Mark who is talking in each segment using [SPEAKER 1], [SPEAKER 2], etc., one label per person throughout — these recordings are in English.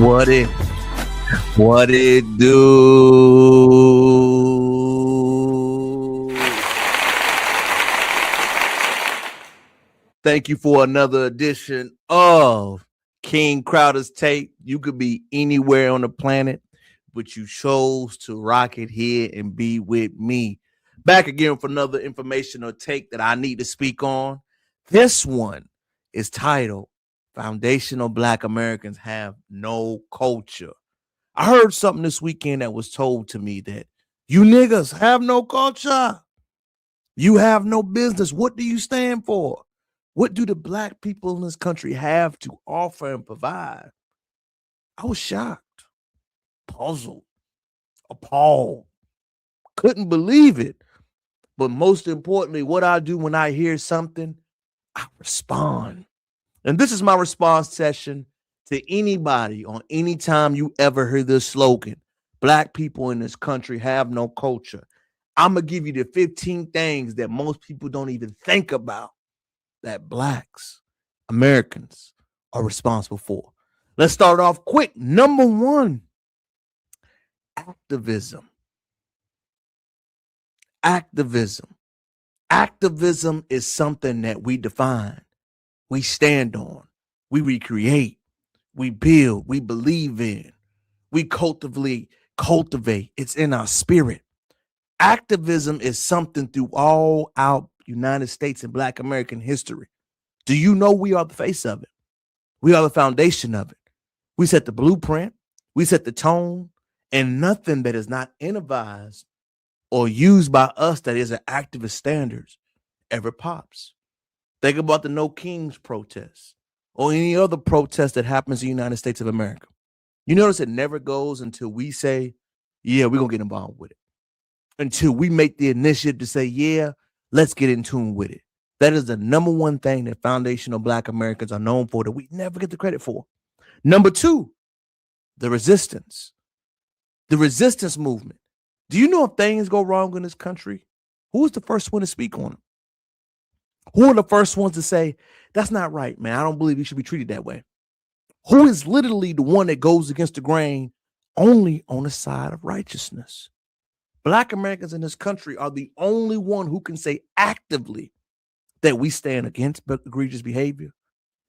[SPEAKER 1] What it do? Thank you for another edition of King Crowder's Tape. You could be anywhere on the planet, but you chose to rock it here and be with me. Back again for another informational take that I need to speak on. This one is titled Foundational Black Americans Have No Culture. I heard something this weekend that was told to me that you niggas have no culture. You have no business. What do you stand for? What do the black people in this country have to offer and provide? I was shocked, puzzled, appalled, couldn't believe it. But most importantly, what I do when I hear something, I respond. And this is my response session to anybody on any time you ever hear this slogan. Black people in this country have no culture. I'm going to give you the 15 things that most people don't even think about that blacks, Americans are responsible for. Let's start off quick. Number one, activism. Activism. Activism is something that we define, we stand on, we recreate, we build, we believe in, we cultivate. It's in our spirit. Activism is something through all our United States and Black American history. Do you know we are the face of it? We are the foundation of it. We set the blueprint, we set the tone, and nothing that is not innovated or used by us that is an activist standards ever pops. Think about the No Kings protest or any other protest that happens in the United States of America. You notice it never goes until we say, yeah, we're going to get involved with it. Until we make the initiative to say, yeah, let's get in tune with it. That is the number one thing that foundational Black Americans are known for that we never get the credit for. Number two, the resistance. The resistance movement. Do you know if things go wrong in this country, who is the first one to speak on them? Who are the first ones to say, that's not right, man. I don't believe you should be treated that way. Who is literally the one that goes against the grain only on the side of righteousness? Black Americans in this country are the only one who can say actively that we stand against egregious behavior,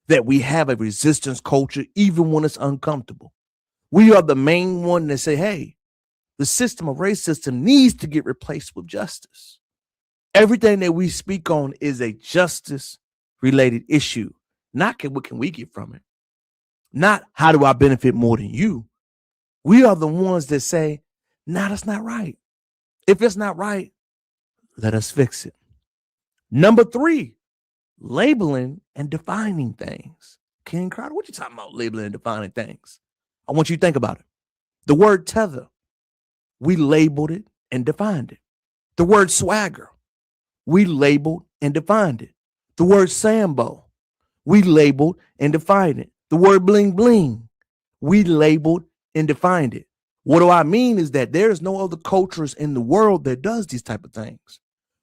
[SPEAKER 1] that we have a resistance culture, even when it's uncomfortable. We are the main one that say, hey, the system of racism needs to get replaced with justice. Everything that we speak on is a justice-related issue. Not what can we get from it. Not how do I benefit more than you. We are the ones that say, nah, that's not right. If it's not right, let us fix it. Number three, labeling and defining things. King Crowder, what you talking about labeling and defining things? I want you to think about it. The word tether, we labeled it and defined it. The word swagger, we labeled and defined it. The word Sambo, we labeled and defined it. The word bling bling, we labeled and defined it. What do I mean is that there's no other cultures in the world that does these type of things.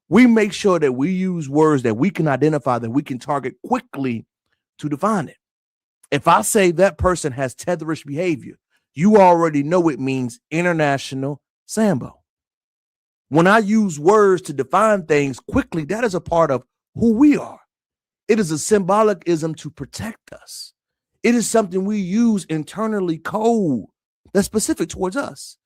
[SPEAKER 1] We make sure that we use words that we can identify, that we can target quickly to define it. If I say that person has tetherish behavior, you already know it means international Sambo. When I use words to define things quickly, that is a part of who we are. It is a symbolicism to protect us. It is something we use internally code that's specific towards us.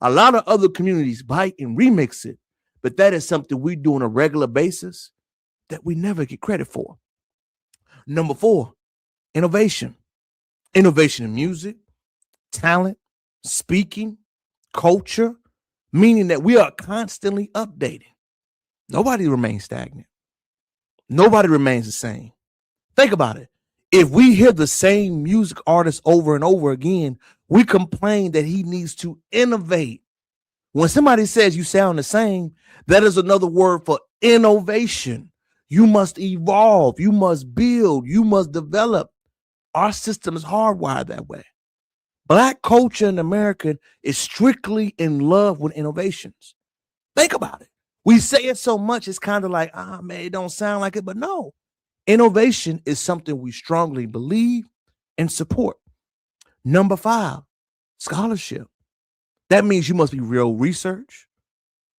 [SPEAKER 1] A lot of other communities bite and remix it, but that is something we do on a regular basis that we never get credit for. Number four, innovation. Innovation in music, talent, speaking, culture, meaning that we are constantly updating. Nobody remains stagnant. Nobody remains the same. Think about it. If we hear the same music artist over and over again, we complain that he needs to innovate. When somebody says you sound the same, that is another word for innovation. You must evolve. You must build. You must develop. Our system is hardwired that way. Black culture in America is strictly in love with innovations. Think about it. We say it so much, it's kind of like, man, it don't sound like it, but no. Innovation is something we strongly believe and support. Number 5, scholarship. That means you must be real research.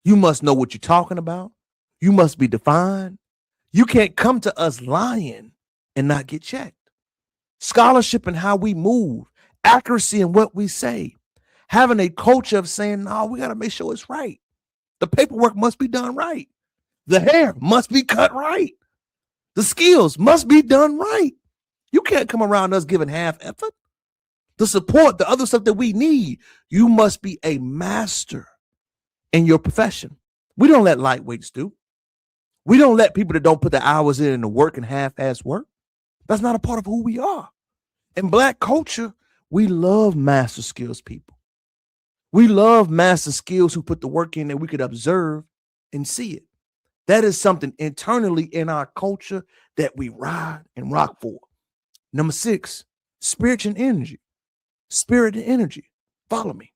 [SPEAKER 1] You must know what you're talking about. You must be defined. You can't come to us lying and not get checked. Scholarship in how we move, accuracy in what we say, having a culture of saying, no, we got to make sure it's right. The paperwork must be done right. The hair must be cut right. The skills must be done right. You can't come around us giving half effort. The support, the other stuff that we need, you must be a master in your profession. We don't let lightweights do. We don't let people that don't put the hours in and the work and half-ass work. That's not a part of who we are. In Black culture, we love master skills people. We love master skills who put the work in that we could observe and see it. That is something internally in our culture that we ride and rock for. Number 6, spirit and energy. Spirit and energy. Follow me.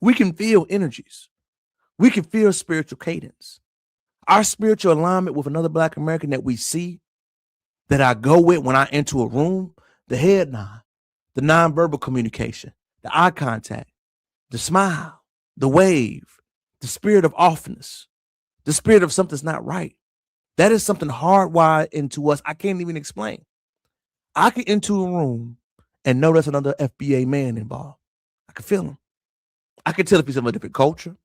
[SPEAKER 1] We can feel energies. We can feel spiritual cadence. Our spiritual alignment with another Black American that we see, that I go with when I enter a room, the head nod, the nonverbal communication, the eye contact, the smile, the wave, the spirit of offness, the spirit of something's not right. That is something hardwired into us. I can't even explain. I can enter a room and know there's another FBA man involved. I can feel him. I can tell if he's of a different culture.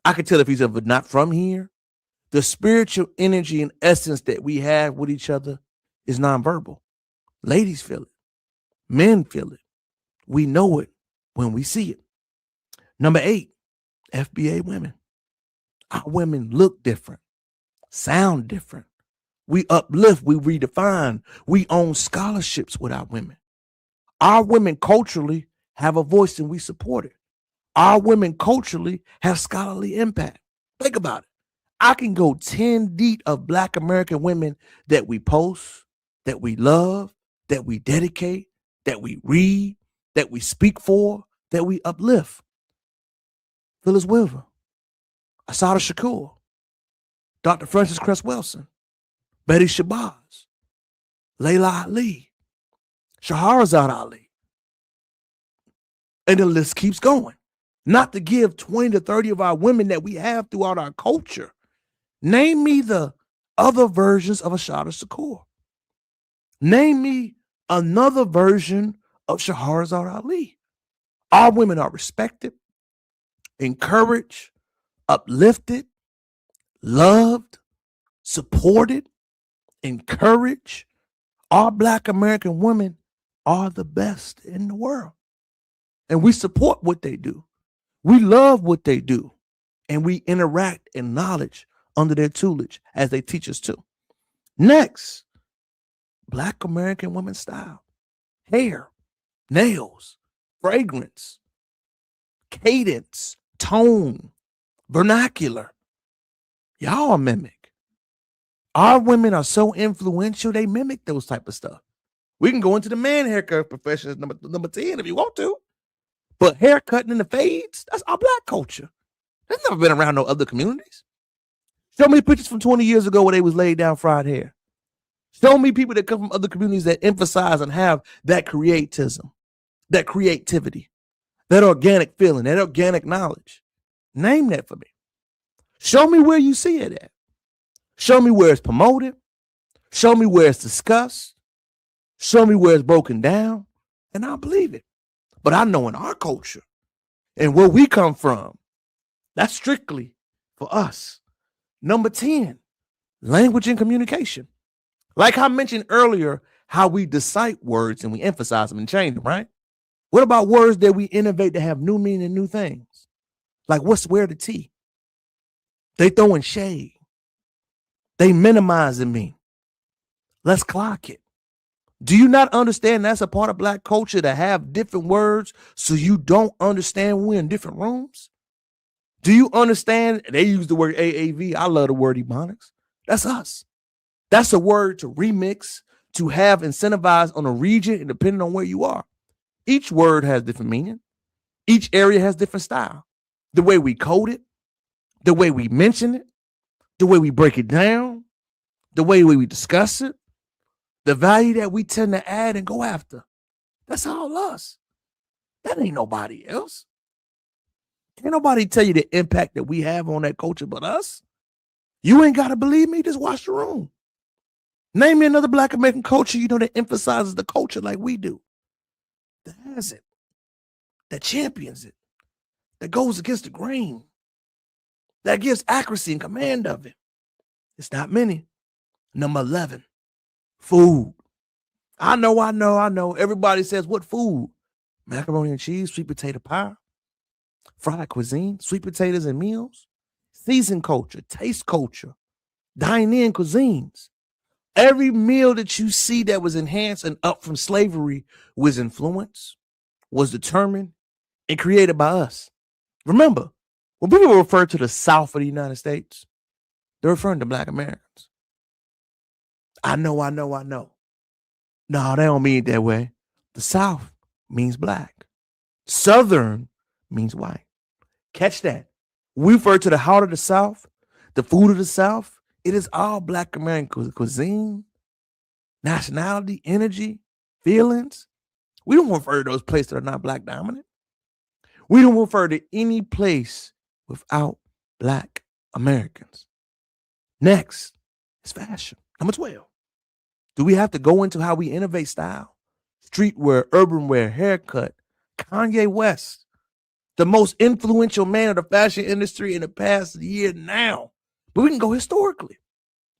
[SPEAKER 1] I can tell if he's ever not from here. The spiritual energy and essence that we have with each other is nonverbal. Ladies feel it. Men feel it. We know it when we see it. Number 8, FBA women. Our women look different, sound different. We uplift, we redefine, we own scholarships with our women. Our women culturally have a voice and we support it. Our women culturally have scholarly impact. Think about it. I can go 10 deep of Black American women that we post, that we love, that we dedicate, that we read, that we speak for, that we uplift. Phyllis Wilver, Asada Shakur, Dr. Frances Cress Wilson, Betty Shabazz, Layla Ali, Shahrazad Ali. And the list keeps going. Not to give 20 to 30 of our women that we have throughout our culture. Name me the other versions of Asada Shakur. Name me another version of Shahrazad Ali. Our women are respected, encouraged, uplifted, loved, supported, encouraged. Our Black American women are the best in the world. And we support what they do. We love what they do. And we interact in knowledge under their tutelage as they teach us to. Next, Black American women style. Hair, nails, fragrance, cadence, tone, vernacular. Y'all mimic. Our women are so influential, they mimic those type of stuff. We can go into the man haircut profession number 10 if you want to. But haircutting in the fades, that's our Black culture. That's never been around no other communities. Show me pictures from 20 years ago where they was laid down fried hair. Show me people that come from other communities that emphasize and have that creatism, that creativity, that organic feeling, that organic knowledge. Name that for me. Show me where you see it at. Show me where it's promoted. Show me where it's discussed. Show me where it's broken down, and I'll believe it. But I know in our culture and where we come from, that's strictly for us. Number 10, language and communication. Like I mentioned earlier, how we decipher words and we emphasize them and change them, right? What about words that we innovate to have new meaning and new things? Like what's where the T? They throwing shade. They minimizing me. Let's clock it. Do you not understand that's a part of Black culture to have different words so you don't understand when we're in different rooms? Do you understand? They use the word AAVE. I love the word ebonics. That's us. That's a word to remix, to have incentivized on a region and depending on where you are. Each word has different meaning. Each area has different style. The way we code it, the way we mention it, the way we break it down, the way we discuss it, the value that we tend to add and go after. That's all us. That ain't nobody else. Can't nobody tell you the impact that we have on that culture but us. You ain't got to believe me. Just watch the room. Name me another Black American culture, that emphasizes the culture like we do. That has it. That champions it. That goes against the grain. That gives accuracy and command of it. It's not many. Number 11, food. I know. Everybody says, what food? Macaroni and cheese, sweet potato pie, fried cuisine, sweet potatoes and meals, season culture, taste culture, dine-in cuisines. Every meal that you see that was enhanced and up from slavery was influenced, was determined, and created by us. Remember, when people refer to the South of the United States, they're referring to Black Americans. I know. No, they don't mean it that way. The South means Black. Southern means white. Catch that. We refer to the heart of the South, the food of the South. It is all Black American cuisine, nationality, energy, feelings. We don't refer to those places that are not Black dominant. We don't refer to any place without Black Americans. Next is fashion. Number 12. Do we have to go into how we innovate style? Streetwear, urban wear, haircut. Kanye West, the most influential man of the fashion industry in the past year now. But we can go historically.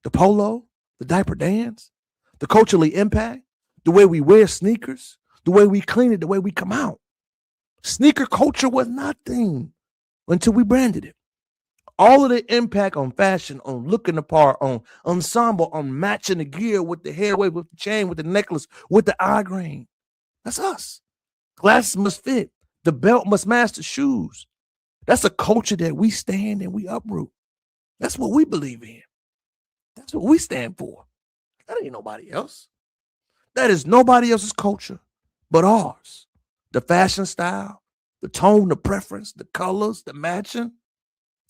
[SPEAKER 1] The polo, the diaper dance, the culturally impact, the way we wear sneakers, the way we clean it, the way we come out. Sneaker culture was nothing until we branded it. All of the impact on fashion, on looking the part, on ensemble, on matching the gear with the hair wave, with the chain, with the necklace, with the eye grain. That's us. Glasses must fit. The belt must match the shoes. That's a culture that we stand and we uproot. That's what we believe in. That's what we stand for. That ain't nobody else. That is nobody else's culture but ours. The fashion style, the tone, the preference, the colors, the matching.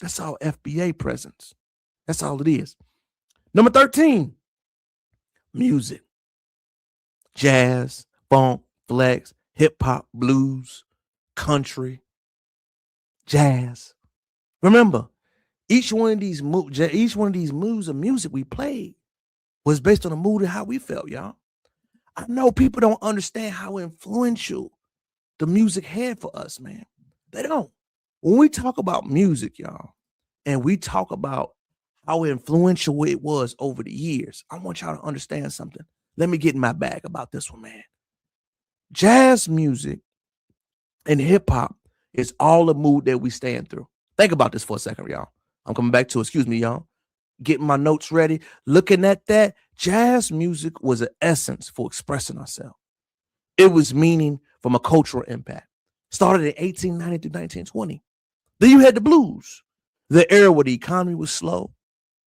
[SPEAKER 1] That's all FBA presence. That's all it is. Number 13, music. Jazz, funk, flex, hip hop, blues, country, jazz. Remember, each one of these moods of music we played was based on the mood and how we felt, y'all. I know people don't understand how influential the music had for us, man. They don't. When we talk about music, y'all, and we talk about how influential it was over the years, I want y'all to understand something. Let me get in my bag about this one, man. Jazz music and hip hop is all the mood that we stand through. Think about this for a second, y'all. I'm coming back to it. Excuse me, y'all. Getting my notes ready. Looking at that, jazz music was an essence for expressing ourselves. It was meaning from a cultural impact. Started in 1890 to 1920. Then you had the blues, the era where the economy was slow.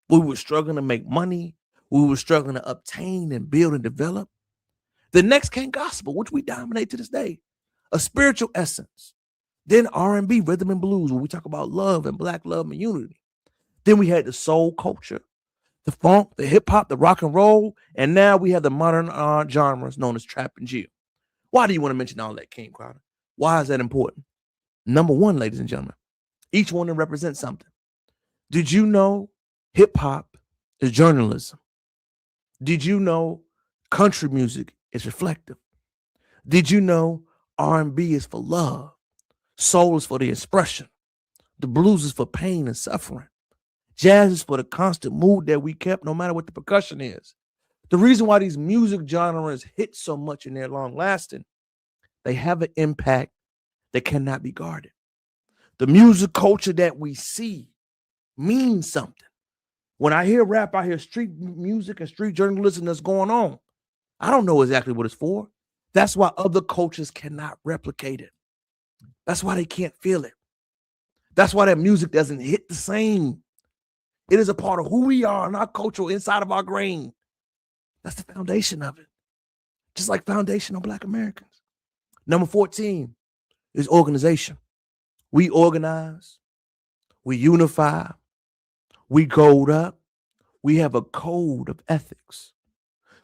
[SPEAKER 1] We were struggling to make money. We were struggling to obtain and build and develop. The next came gospel, which we dominate to this day, a spiritual essence. Then R&B, rhythm and blues, when we talk about love and Black love and unity. Then we had the soul culture, the funk, the hip hop, the rock and roll, and now we have the modern genres known as trap and jill. Why do you want to mention all that, King Crowder? Why is that important? Number one, ladies and gentlemen, each one represents something. Did you know hip hop is journalism? Did you know country music is reflective? Did you know R&B is for love? Soul is for the expression. The blues is for pain and suffering. Jazz is for the constant mood that we kept no matter what the percussion is. The reason why these music genres hit so much and they're long lasting, they have an impact that cannot be guarded. The music culture that we see means something. When I hear rap, I hear street music and street journalism that's going on. I don't know exactly what it's for. That's why other cultures cannot replicate it. That's why they can't feel it. That's why that music doesn't hit the same. It is a part of who we are and our culture inside of our grain. That's the foundation of it. Just like foundational Black Americans. Number 14 is organization. We organize. We unify. We code up. We have a code of ethics.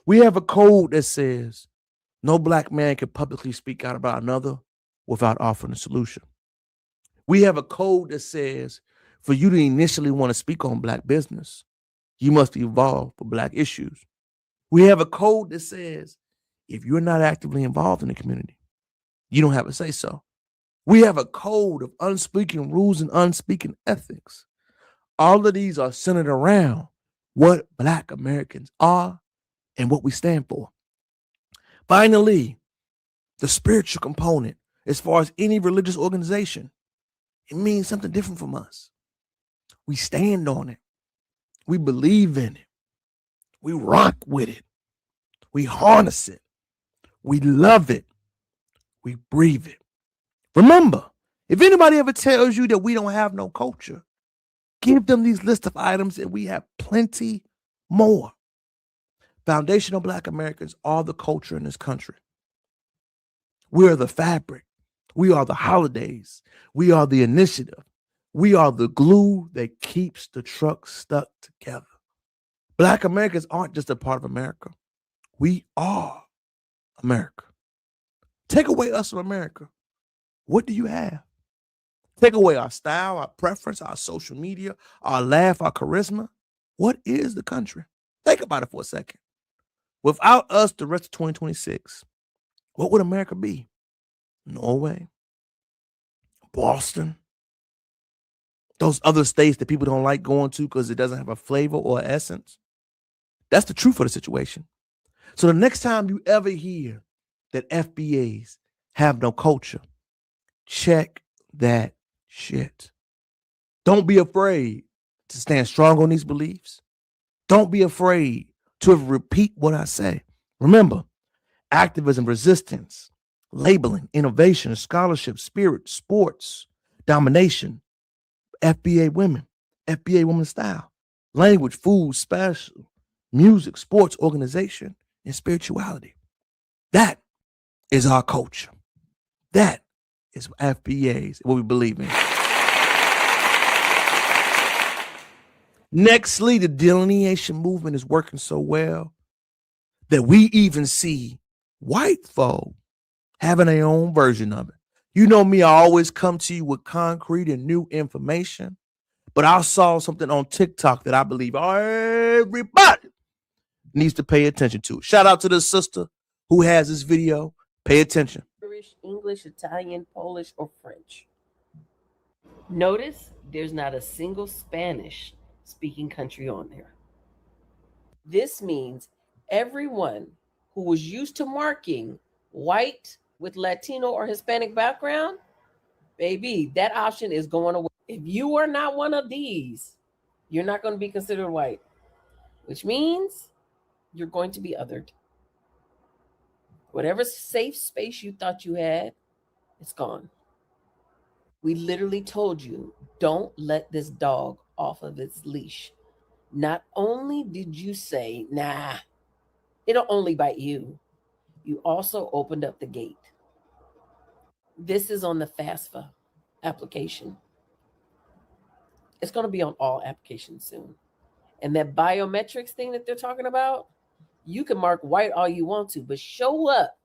[SPEAKER 1] We have a code that says no Black man can publicly speak out about another without offering a solution. We have a code that says for you to initially want to speak on Black business, you must be involved with Black issues. We have a code that says if you're not actively involved in the community, you don't have a say so. We have a code of unspoken rules and unspoken ethics. All of these are centered around what Black Americans are and what we stand for. Finally, the spiritual component, as far as any religious organization, it means something different from us. We stand on it. We believe in it. We rock with it. We harness it. We love it. We breathe it. Remember, if anybody ever tells you that we don't have no culture, give them these list of items and we have plenty more. Foundational Black Americans are the culture in this country. We are the fabric. We are the holidays. We are the initiative. We are the glue that keeps the truck stuck together. Black Americans aren't just a part of America. We are America. Take away us from America. What do you have? Take away our style, our preference, our social media, our laugh, our charisma. What is the country? Think about it for a second. Without us, the rest of 2026, what would America be? Norway, Boston, those other states that people don't like going to because it doesn't have a flavor or essence. That's the truth of the situation. So the next time you ever hear that FBAs have no culture, check that shit. Don't be afraid to stand strong on these beliefs. Don't be afraid to repeat what I say. Remember, activism, resistance, labeling, innovation, scholarship, spirit, sports, domination, FBA women, FBA woman style, language, food, special, music, sports, organization, and spirituality. That is our culture. That is FBAs, what we believe in. Nextly, the delineation movement is working so well that we even see white folk having their own version of it. You know me, I always come to you with concrete and new information, but I saw something on TikTok that I believe everybody needs to pay attention to. Shout out to the sister who has this video. Pay attention.
[SPEAKER 2] English, Italian, Polish, or French. Notice there's not a single Spanish speaking country on there. This means everyone who was used to marking white with Latino or Hispanic background, baby, that option is going away. If you are not one of these, you're not going to be considered white, which means you're going to be othered. Whatever safe space you thought you had, it's gone. We literally told you, don't let this dog off of its leash. Not only did you say, nah, it'll only bite you, you also opened up the gate. This is on the FAFSA application. It's going to be on all applications soon. And that biometrics thing that they're talking about, you can mark white all you want to, but show up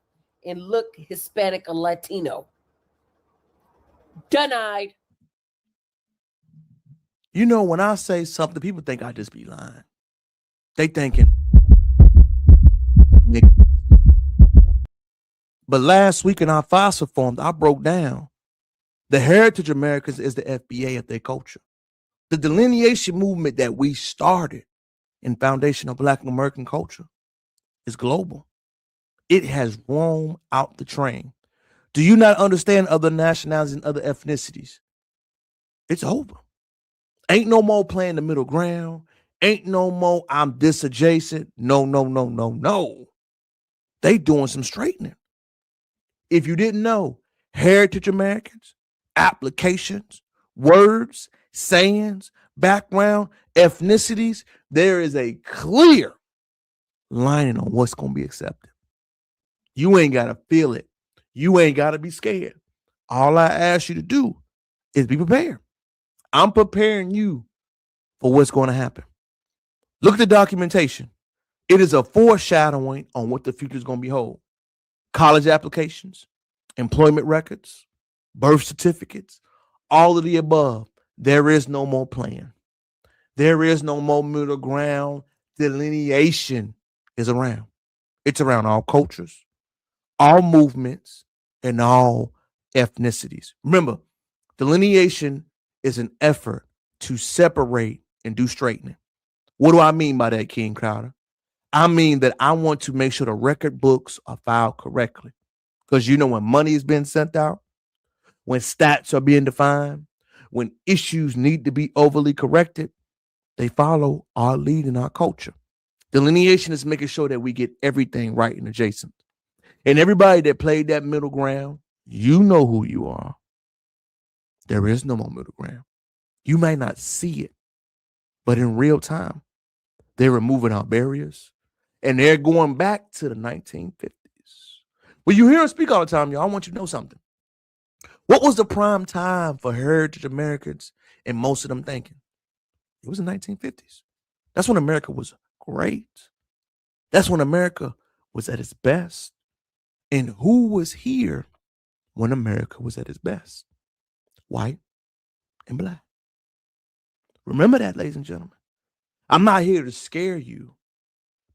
[SPEAKER 2] and look Hispanic or Latino. Denied.
[SPEAKER 1] You know, when I say something, people think I just be lying. They thinking. But last week in our FAFSA forum, I broke down the Heritage Americans is the FBA of their culture. The delineation movement that we started in foundational Black American culture is global. It has roamed out the train. Do you not understand other nationalities and other ethnicities? It's over. Ain't no more playing the middle ground. Ain't no more I'm this adjacent. No. They doing some straightening. If you didn't know, Heritage Americans, applications, words, sayings, background, ethnicities, there is a clear lining on what's going to be accepted. You ain't got to feel it. You ain't got to be scared. All I ask you to do is be prepared. I'm preparing you for what's going to happen. Look at the documentation. It is a foreshadowing on what the future is going to behold. College applications, employment records, birth certificates, all of the above. There is no more plan. There is no more middle ground. Delineation is around. It's around all cultures, all movements, and all ethnicities. Remember, delineation is an effort to separate and do straightening. What do I mean by that, King Crowder? I mean that I want to make sure the record books are filed correctly. Because when money is being sent out, when stats are being defined, when issues need to be overly corrected, they follow our lead in our culture. Delineation is making sure that we get everything right and adjacent. And everybody that played that middle ground, you know who you are. There is no more middle ground. You may not see it, but in real time, they're removing our barriers, and they're going back to the 1950s. When you hear them speak all the time, y'all, I want you to know something. What was the prime time for heritage Americans and most of them thinking? It was the 1950s. That's when America was great. That's when America was at its best. And who was here when America was at its best? White and black. Remember that, ladies and gentlemen. I'm not here to scare you,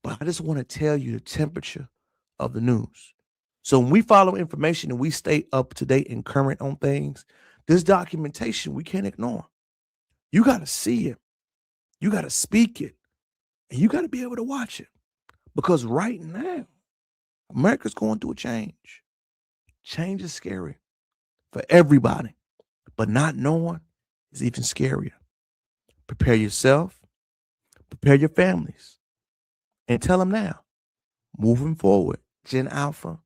[SPEAKER 1] but I just want to tell you the temperature of the news. So when we follow information and we stay up to date and current on things, this documentation we can't ignore. You got to see it. You got to speak it. And you got to be able to watch it. Because right now, America's going through a change. Change is scary for everybody. But not knowing is even scarier. Prepare yourself. Prepare your families. And tell them now, moving forward, Gen Alpha,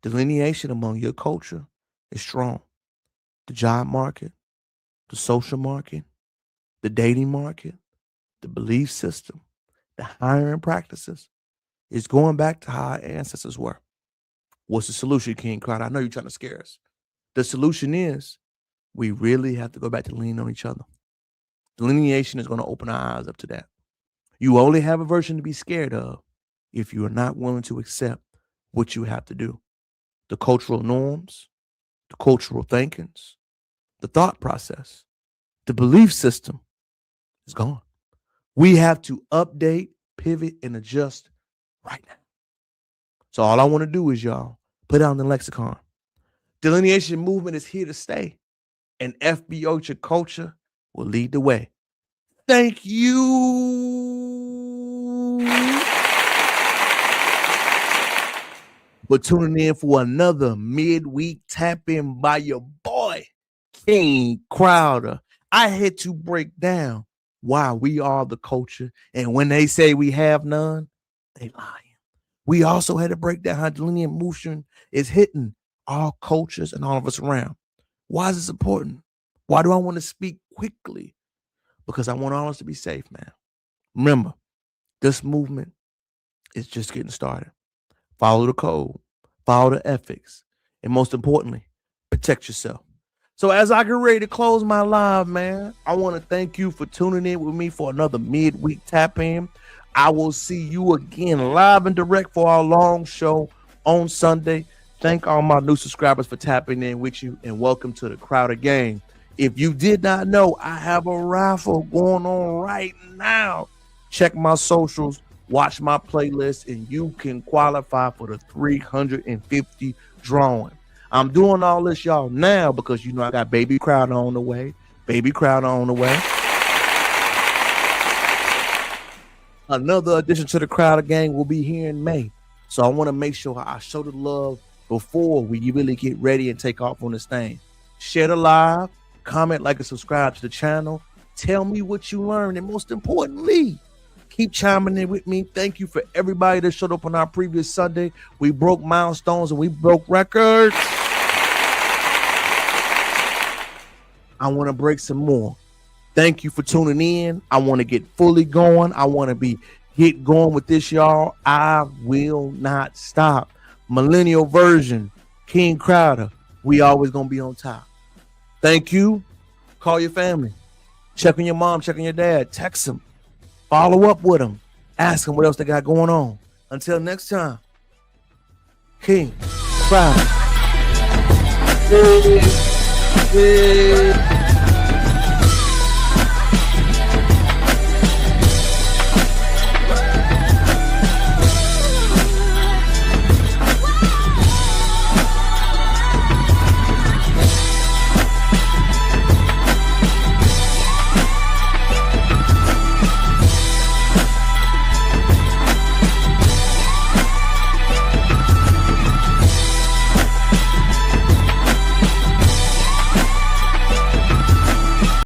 [SPEAKER 1] delineation among your culture is strong. The job market, the social market, the dating market, the belief system, the hiring practices is going back to how our ancestors were. What's the solution, King Crowder? I know you're trying to scare us. The solution is we really have to go back to leaning on each other. Delineation is going to open our eyes up to that. You only have a version to be scared of if you are not willing to accept what you have to do. The cultural norms, the cultural thinkings, the thought process, the belief system is gone. We have to update, pivot, and adjust right now. So all I want to do is, y'all, put out in the lexicon. Delineation movement is here to stay, and FBA culture will lead the way. Thank you for tuning in for another midweek tap-in by your boy, King Crowder. I had to break down why we are the culture, and when they say we have none, they lying. We also had to break down how delineation movement is hitting all cultures and all of us around. Why is this important? Why do I want to speak quickly? Because I want all of us to be safe, man. Remember, this movement is just getting started. Follow the code, follow the ethics, and most importantly, protect yourself. So as I get ready to close my live, man, I want to thank you for tuning in with me for another midweek tap-in. I will see you again live and direct for our long show on Sunday. Thank all my new subscribers for tapping in with you, and welcome to the Crowder Gang. If you did not know, I have a raffle going on right now. Check my socials, watch my playlist, and you can qualify for the 350 drawing. I'm doing all this, y'all, now because I got Baby Crowder on the way. Baby Crowder on the way. Another addition to the Crowder Gang will be here in May. So I want to make sure I show the love before we really get ready and take off on this thing. Share the live, comment, like, and subscribe to the channel. Tell me what you learned, and most importantly, keep chiming in with me. Thank you for everybody that showed up on our previous Sunday. We broke milestones and we broke records. I want to break some more. Thank you for tuning in. I want to get fully going. I want to get going with this, y'all. I will not stop. Millennial version, King Crowder. We always going to be on top. Thank you. Call your family. Check on your mom, check on your dad. Text them. Follow up with them. Ask them what else they got going on. Until next time, King Crowder. Peace.